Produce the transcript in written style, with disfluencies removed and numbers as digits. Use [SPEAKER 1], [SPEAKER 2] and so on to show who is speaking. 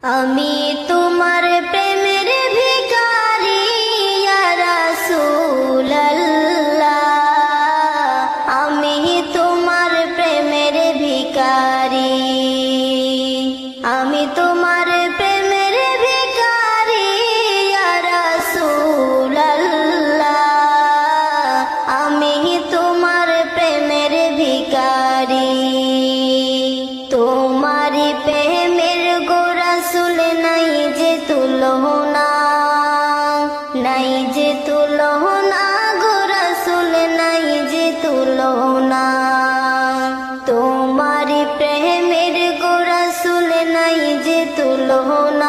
[SPEAKER 1] আমি তোমার প্রেমের ভিখারি ইয়া রাসূলুল্লাহ, আমি তোমার প্রেমের ভিখারি, আমি তোমার প্রেমের ভিখারি ইয়া রাসূলুল্লাহ, আমি তোমার প্রেমের ভিখারি। তোমারি প্রেমের গো রাসূল নাই যে তুলনা, নাই যে তুলনা গো রাসূল নাই যে তুলনা। তোমারি প্রেমের গো রাসূল নাই যে তুলনা।